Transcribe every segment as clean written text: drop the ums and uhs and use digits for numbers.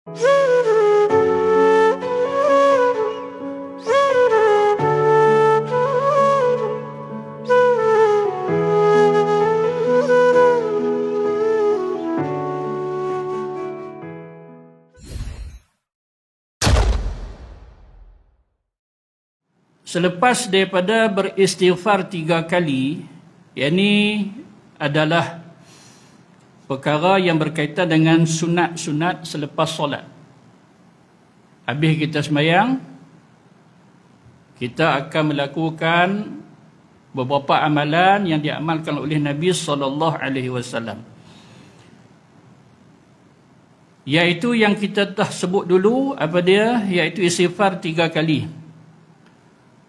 Selepas daripada beristighfar 3 kali, yakni adalah perkara yang berkaitan dengan sunat-sunat selepas solat. Habis kita sembahyang, kita akan melakukan beberapa amalan yang diamalkan oleh Nabi SAW. Iaitu yang kita dah sebut dulu, apa dia? Iaitu istighfar 3 kali.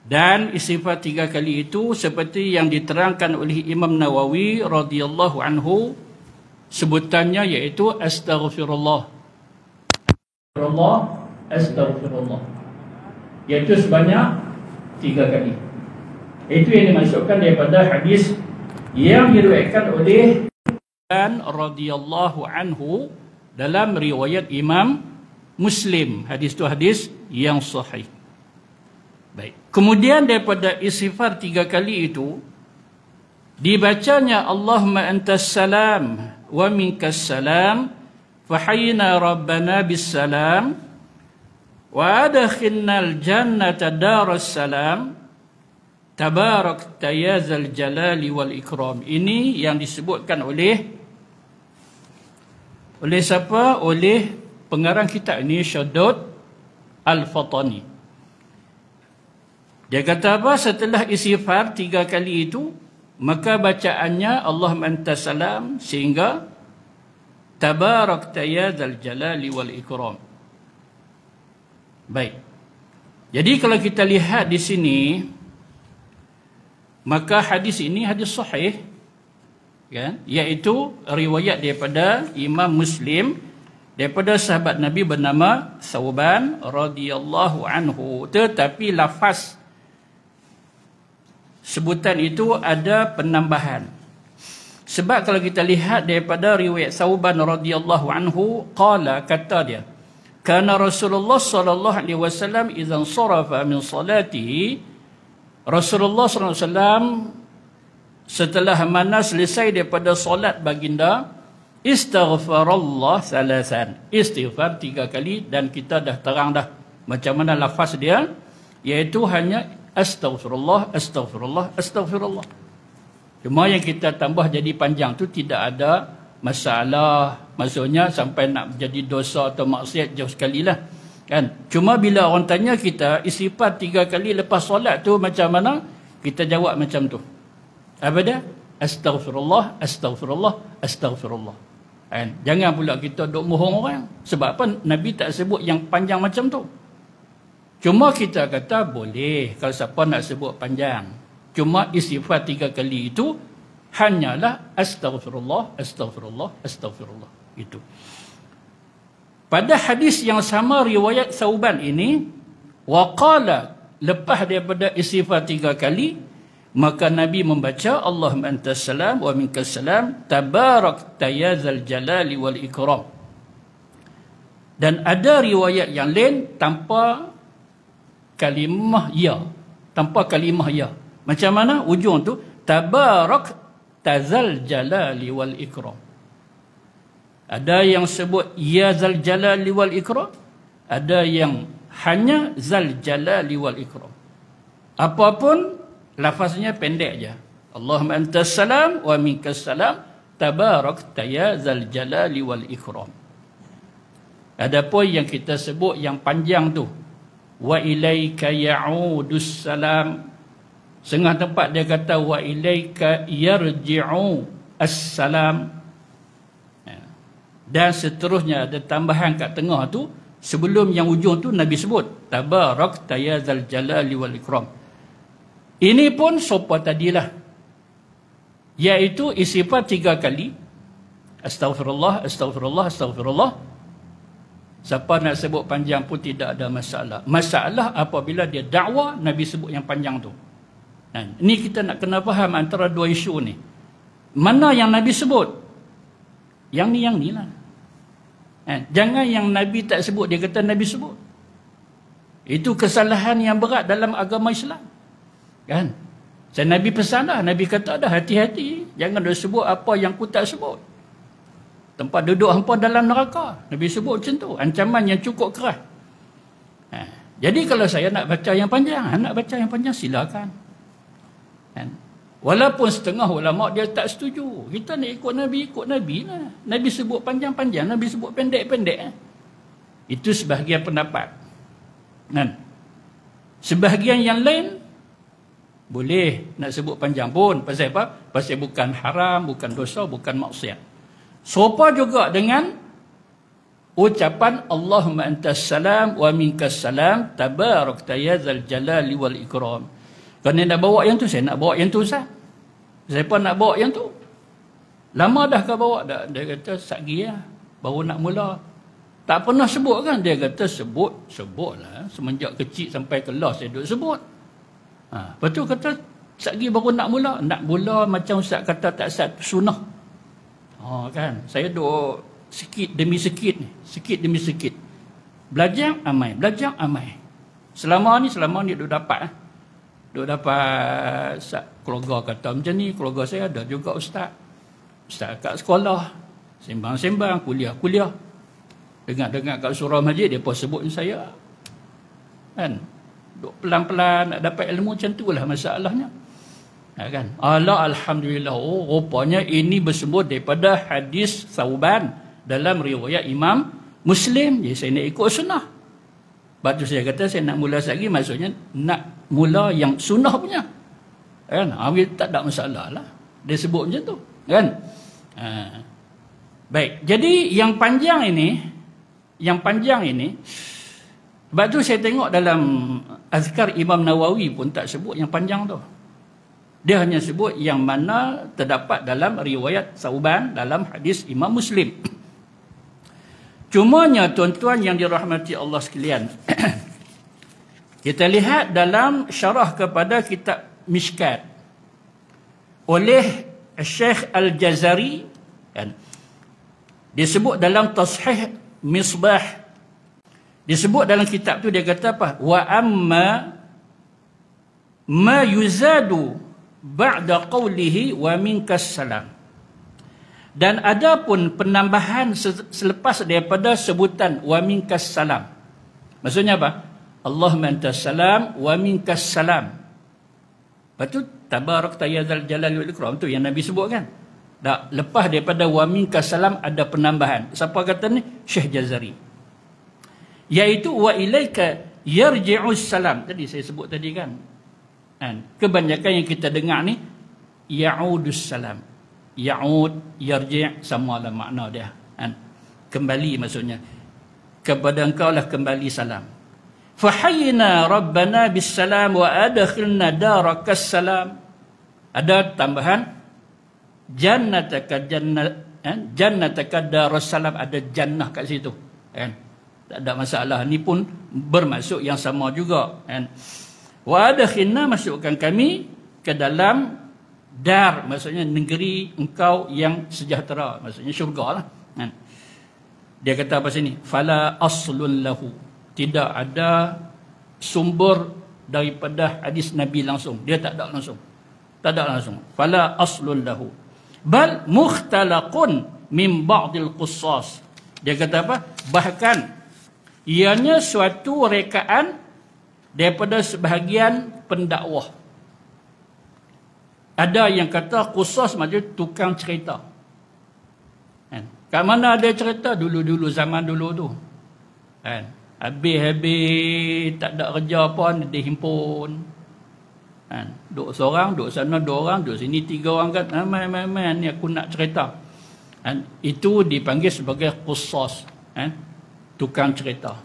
Dan istighfar 3 kali itu seperti yang diterangkan oleh Imam Nawawi radhiyallahu anhu, sebutannya iaitu astaghfirullah. Astaghfirullah. Iaitu sebanyak 3 kali. Itu yang dimasukkan daripada hadis yang diriwayatkan oleh radhiyallahu anhu dalam riwayat Imam Muslim. Hadis itu hadis yang sahih. Baik. Kemudian daripada istighfar 3 kali itu dibacanya Allahumma antas salam wa minkas salam fahayyina rabbana bis salam wa adkhilnal jannata daras salam tabarakta ya zal jalali wal ikram. Ini yang disebutkan oleh siapa? Oleh pengarang kitab ini, Syadud Al-Fatani. Dia kata apa? Setelah istighfar 3 kali itu, maka bacaannya Allahumma antas salam sehingga tabarakta ya dzal jalali wal ikram. Baik. Jadi kalau kita lihat di sini, maka hadis ini hadis sahih, kan? Iaitu riwayat daripada Imam Muslim daripada sahabat Nabi bernama Thauban radhiyallahu anhu, tetapi lafaz sebutan itu ada penambahan. Sebab kalau kita lihat daripada riwayat Thauban radhiyallahu anhu, qala, kata dia, kana Rasulullah sallallahu alaihi wasallam idzan sarafa min salatihi, Rasulullah sallallahu alaihi wasallam setelah mana selesai daripada solat baginda, istaghfarallah salasan, istighfar 3 kali, dan kita dah terang dah macam mana lafaz dia, iaitu hanya astaghfirullah, astaghfirullah, astaghfirullah. Cuma yang kita tambah jadi panjang tu tidak ada masalah, maksudnya sampai nak jadi dosa atau maksiat jauh sekali lah, kan. Cuma bila orang tanya kita istighfar 3 kali lepas solat tu macam mana, kita jawab macam tu. Apa dia? Astaghfirullah, astaghfirullah, astaghfirullah, kan. Jangan pula kita duk mohong orang. Sebab apa? Nabi tak sebut yang panjang macam tu. Cuma kita kata boleh kalau siapa nak sebut panjang. Cuma istighfar 3 kali itu hanyalah astaghfirullah, astaghfirullah, astaghfirullah. Itu. Pada hadis yang sama riwayat Thauban ini, waqala, lepas daripada istighfar 3 kali, maka Nabi membaca Allahumma antas salam wa minkas salam tabarakta ya dzal jalali wal ikram. Dan ada riwayat yang lain tanpa kalimah ya, tanpa kalimah ya. Macam mana ujung tu? Tabarak tazal jalali wal ikram. Ada yang sebut ya zal jalali wal ikram, ada yang hanya zal jalali wal ikram. Apapun lafaznya pendek aja. Allahumma antas salam wa minkas salam tabarakta ya zal jalali wal ikram. Adapun yang kita sebut yang panjang tu, wa ilaika ya'udus salam, setengah tempat dia kata wa ilaika yarji'u as-salam, dan seterusnya ada tambahan kat tengah tu. Sebelum yang ujung tu Nabi sebut tabarakta ya dzal jalali wal ikram. Ini pun sopa tadilah, iaitu istighfar 3 kali, astaghfirullah, astaghfirullah, astaghfirullah. Siapa nak sebut panjang pun tidak ada masalah. Masalah apabila dia dakwa Nabi sebut yang panjang tu. Nah, ini kita nak kena faham antara dua isu ni. Mana yang Nabi sebut? Yang ni lah. Jangan yang Nabi tak sebut, dia kata Nabi sebut. Itu kesalahan yang berat dalam agama Islam. Kan? Nabi pesan dah, Nabi kata dah, hati-hati. Jangan dia sebut apa yang aku tak sebut. Tempat duduk hampa dalam neraka. Nabi sebut macam tu. Ancaman yang cukup keras. Jadi kalau saya nak baca yang panjang, silakan. Walaupun setengah ulama dia tak setuju. Kita nak ikut Nabi lah. Nabi sebut panjang-panjang, Nabi sebut pendek-pendek. Itu sebahagian pendapat. Sebahagian yang lain boleh nak sebut panjang pun. Pasal apa? Pasal bukan haram, bukan dosa, bukan maksiat. Serupa juga dengan ucapan Allahumma antas salam wa minkas salam tabarakta ya dzal jalali wal ikram. Kerana nak bawa yang tu, saya nak bawa yang tu, Ustaz. Siapa nak bawa yang tu? Lama dah kau bawa dah. Dia kata satgi lah, baru nak mula. Tak pernah sebut kan? Dia kata sebutlah. Semenjak kecil sampai kelas saya duduk sebut. Lepas tu kata satgi baru nak mula. Nak mula macam Ustaz kata tak sat sunnah. Kan? Saya duduk sikit demi sikit ni. Sikit demi sikit. Belajar amai. Selama ni duduk dapat. Duk dapat keluarga kata macam ni, keluarga saya ada juga ustaz kat sekolah, sembang-sembang, kuliah. Dengar kat surau masjid, dia pun sebut saya. Kan? Duk pelan-pelan nak dapat ilmu macam tu lah masalahnya. Kan? Alhamdulillah. Rupanya ini bersumber daripada hadis Thauban dalam riwayat Imam Muslim. Jadi saya nak ikut sunnah. Sebab tu saya kata saya nak mula lagi, maksudnya nak mula yang sunnah punya. Kan? Tak ada masalah lah. Dia sebut macam tu. Kan? Baik. Jadi yang panjang ini, sebab tu saya tengok dalam Azkar Imam Nawawi pun tak sebut yang panjang tu. Dia hanya sebut yang mana terdapat dalam riwayat Thauban dalam hadis Imam Muslim. Cumanya tuan-tuan yang dirahmati Allah sekalian, kita lihat dalam syarah kepada kitab Mishkat oleh Syekh Al-Jazari, kan, disebut dalam Tashih Misbah, disebut dalam kitab tu, dia kata apa? Wa amma ma yuzadu ba'da qawlihi wa minkas salam. Dan ada pun penambahan selepas daripada sebutan wa minkas salam. Maksudnya apa? Allahumma antas salam wa minkas salam. Lepas tu tabarakta ya dzal jalali wal ikram tu yang Nabi sebut kan. Tak, lepas daripada wa minkas salam ada penambahan. Siapa kata ni? Syekh Jazari. Iaitu wa ilaika yarji'us salam. Tadi saya sebut tadi kan. Kebanyakan yang kita dengar ni ya'udus salam. Ya'ud, yarji' sama lah makna dia. Kembali maksudnya. Kepada engkau lah kembali salam. Fahayyina rabbana bis salam wa adkhilna darakas salam. Ada tambahan jannataka darus salam, ada jannah kat situ. Tak ada masalah. Ni pun bermaksud yang sama juga. Wa adkhilna, masukkan kami ke dalam dar, maksudnya negeri engkau yang sejahtera, maksudnya syurga lah. Dia kata apa sini? Fala aslun lahu. Tidak ada sumber daripada hadis Nabi langsung. Dia tak ada langsung. Fala aslun lahu. Bal mukhtalaqun min ba'dil qussas. Dia kata apa? Bahkan ianya suatu rekaan daripada sebahagian pendakwah. Ada yang kata khusus macam tukang cerita. Kat mana ada cerita? Dulu-dulu, zaman dulu tu. Habis-habis tak ada kerja pun, dia himpun. Duduk seorang, duduk sana 2 orang, duduk sini 3 orang kan. Main-main ni aku nak cerita. Itu dipanggil sebagai khusus. Tukang cerita.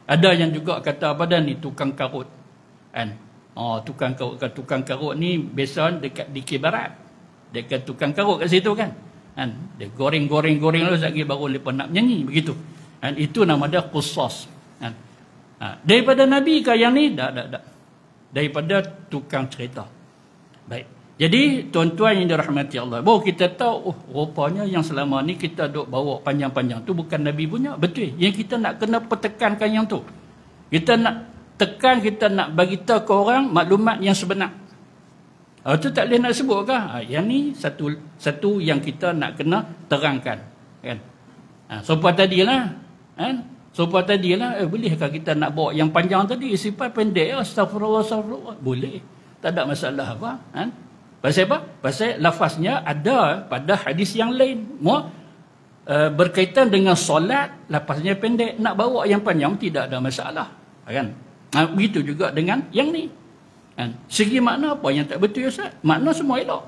Ada yang juga kata apa dah ni? Tukang karut. Tukang karut ni biasa dekat Dikir Barat. Dekat tukang karut kat situ kan. Dia goreng lalu lagi baru lepas nak menyanyi begitu. Itu nama dia khusus. Daripada Nabi ke yang ni? Tak. Daripada tukang cerita. Baik. Jadi tuan-tuan yang dirahmati Allah, baru kita tahu, oh rupanya yang selama ni kita duk bawa panjang-panjang tu bukan Nabi punya. Betul. Yang kita nak kena pertekankan yang tu. Kita nak tekan, kita nak bagi tahu ke orang maklumat yang sebenar. Itu tak boleh nak sebut kah? Yang ni satu yang kita nak kena terangkan. Kan? Sopan tadilah. Kan? Sopan tadilah. Bolehkah kita nak bawa yang panjang tadi? Sifat pendek. Astagfirullah, astagfirullah. Boleh. Tak ada masalah apa. Kan? Pasal apa? Pasal lafaznya ada pada hadis yang lain. Berkaitan dengan solat, lafaznya pendek. Nak bawa yang panjang tidak ada masalah. Kan? Begitu juga dengan yang ni. Kan? Segi makna apa yang tak betul, Ustaz? Makna semua elok.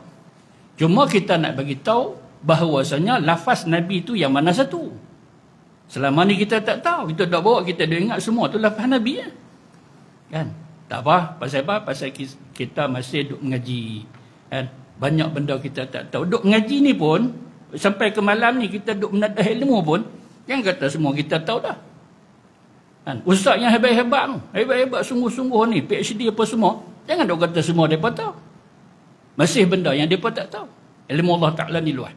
Cuma kita nak bagi tahu bahawasanya lafaz Nabi tu yang mana satu. Selama ni kita tak tahu. Kita tak bawa, kita dah ingat semua tu lafaz Nabi. Kan? Tak apa. Pasal apa? Pasal kita masih duk mengaji. Kan? Banyak benda kita tak tahu. Duk mengaji ni pun, sampai ke malam ni kita duk menadah ilmu pun, yang kata semua kita tahu dah. Kan? Ustaz yang hebat-hebat tu, hebat-hebat sungguh-sungguh ni, PhD apa semua, jangan duk kata semua mereka tahu. Masih benda yang mereka tak tahu. Ilmu Allah Ta'ala ni luas.